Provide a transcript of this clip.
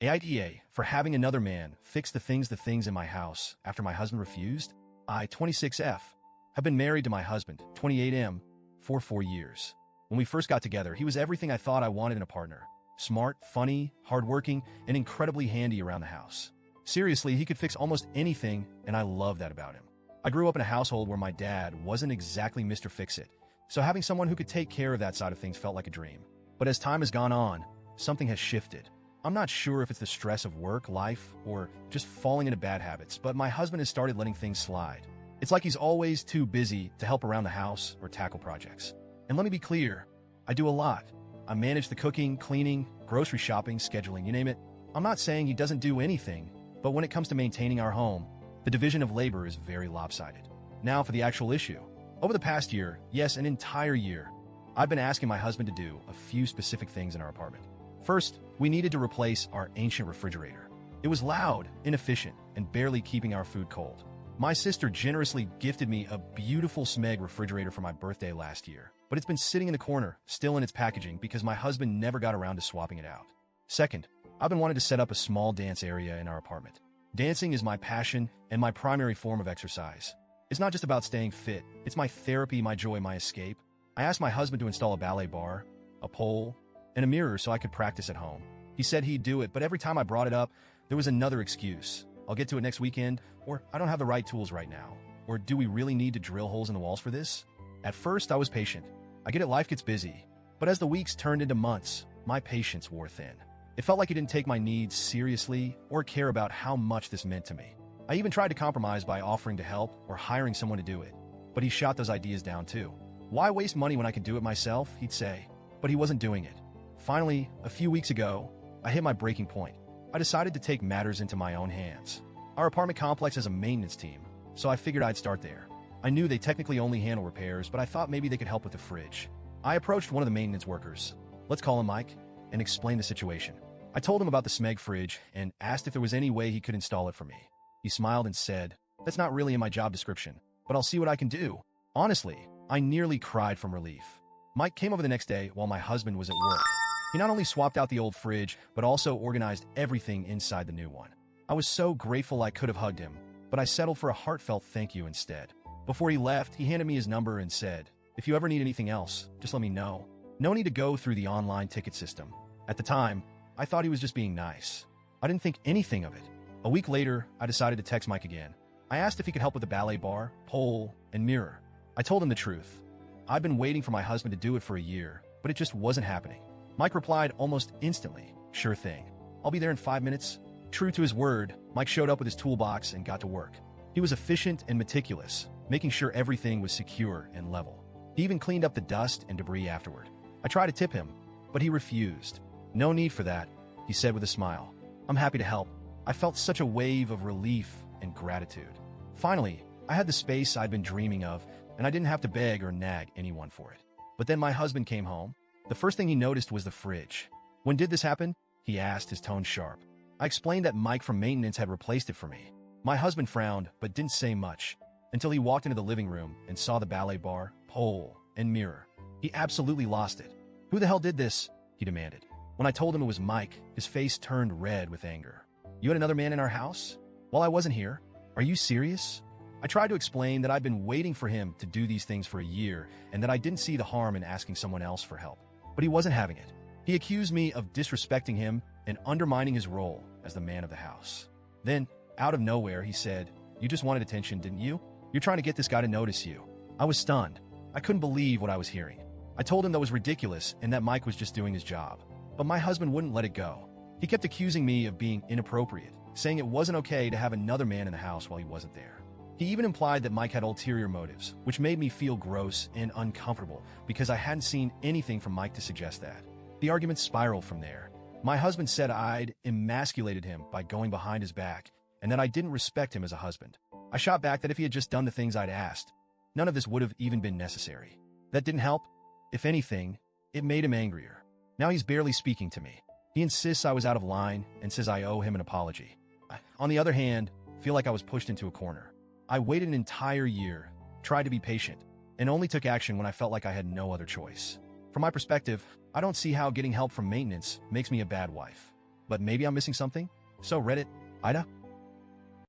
AITA for having another man fix the things in my house after my husband refused. I, 26F, have been married to my husband, 28M, for 4 years. When we first got together, he was everything I thought I wanted in a partner. Smart, funny, hardworking, and incredibly handy around the house. Seriously, he could fix almost anything, and I love that about him. I grew up in a household where my dad wasn't exactly Mr. Fix-It, so having someone who could take care of that side of things felt like a dream. But as time has gone on, something has shifted. I'm not sure if it's the stress of work, life, or just falling into bad habits, but my husband has started letting things slide. It's like he's always too busy to help around the house or tackle projects. And let me be clear, I do a lot. I manage the cooking, cleaning, grocery shopping, scheduling, you name it. I'm not saying he doesn't do anything, but when it comes to maintaining our home, the division of labor is very lopsided. Now for the actual issue. Over the past year, yes, an entire year, I've been asking my husband to do a few specific things in our apartment. First, we needed to replace our ancient refrigerator. It was loud, inefficient, and barely keeping our food cold. My sister generously gifted me a beautiful Smeg refrigerator for my birthday last year, but it's been sitting in the corner, still in its packaging, because my husband never got around to swapping it out. Second, I've been wanting to set up a small dance area in our apartment. Dancing is my passion and my primary form of exercise. It's not just about staying fit, it's my therapy, my joy, my escape. I asked my husband to install a ballet bar, a pole, and a mirror so I could practice at home. He said he'd do it, but every time I brought it up, there was another excuse. I'll get to it next weekend, or I don't have the right tools right now, or do we really need to drill holes in the walls for this? At first, I was patient. I get it, life gets busy. But as the weeks turned into months, my patience wore thin. It felt like he didn't take my needs seriously or care about how much this meant to me. I even tried to compromise by offering to help or hiring someone to do it, but he shot those ideas down too. Why waste money when I could do it myself, he'd say, but he wasn't doing it. Finally, a few weeks ago, I hit my breaking point. I decided to take matters into my own hands. Our apartment complex has a maintenance team, so I figured I'd start there. I knew they technically only handle repairs, but I thought maybe they could help with the fridge. I approached one of the maintenance workers, let's call him Mike, and explained the situation. I told him about the Smeg fridge and asked if there was any way he could install it for me. He smiled and said, "That's not really in my job description, but I'll see what I can do." Honestly, I nearly cried from relief. Mike came over the next day while my husband was at work. He not only swapped out the old fridge, but also organized everything inside the new one. I was so grateful I could have hugged him, but I settled for a heartfelt thank you instead. Before he left, he handed me his number and said, "If you ever need anything else, just let me know. No need to go through the online ticket system." At the time, I thought he was just being nice. I didn't think anything of it. A week later, I decided to text Mike again. I asked if he could help with the ballet bar, pole, and mirror. I told him the truth. I'd been waiting for my husband to do it for a year, but it just wasn't happening. Mike replied almost instantly, "Sure thing. I'll be there in 5 minutes." True to his word, Mike showed up with his toolbox and got to work. He was efficient and meticulous, making sure everything was secure and level. He even cleaned up the dust and debris afterward. I tried to tip him, but he refused. "No need for that," he said with a smile. "I'm happy to help." I felt such a wave of relief and gratitude. Finally, I had the space I'd been dreaming of, and I didn't have to beg or nag anyone for it. But then my husband came home. The first thing he noticed was the fridge. "When did this happen?" he asked, his tone sharp. I explained that Mike from maintenance had replaced it for me. My husband frowned, but didn't say much, until he walked into the living room and saw the ballet bar, pole, and mirror. He absolutely lost it. "Who the hell did this?" he demanded. When I told him it was Mike, his face turned red with anger. "You had another man in our house? While I wasn't here? Are you serious?" I tried to explain that I'd been waiting for him to do these things for a year and that I didn't see the harm in asking someone else for help. But he wasn't having it. He accused me of disrespecting him and undermining his role as the man of the house. Then, out of nowhere, he said, "You just wanted attention, didn't you? You're trying to get this guy to notice you." I was stunned. I couldn't believe what I was hearing. I told him that was ridiculous and that Mike was just doing his job. But my husband wouldn't let it go. He kept accusing me of being inappropriate, saying it wasn't okay to have another man in the house while he wasn't there. He even implied that Mike had ulterior motives, which made me feel gross and uncomfortable because I hadn't seen anything from Mike to suggest that. The argument spiraled from there. My husband said I'd emasculated him by going behind his back and that I didn't respect him as a husband. I shot back that if he had just done the things I'd asked, none of this would have even been necessary. That didn't help. If anything, it made him angrier. Now he's barely speaking to me. He insists I was out of line and says I owe him an apology. I, on the other hand, feel like I was pushed into a corner. I waited an entire year, tried to be patient, and only took action when I felt like I had no other choice. From my perspective, I don't see how getting help from maintenance makes me a bad wife. But maybe I'm missing something? So Reddit, AITA?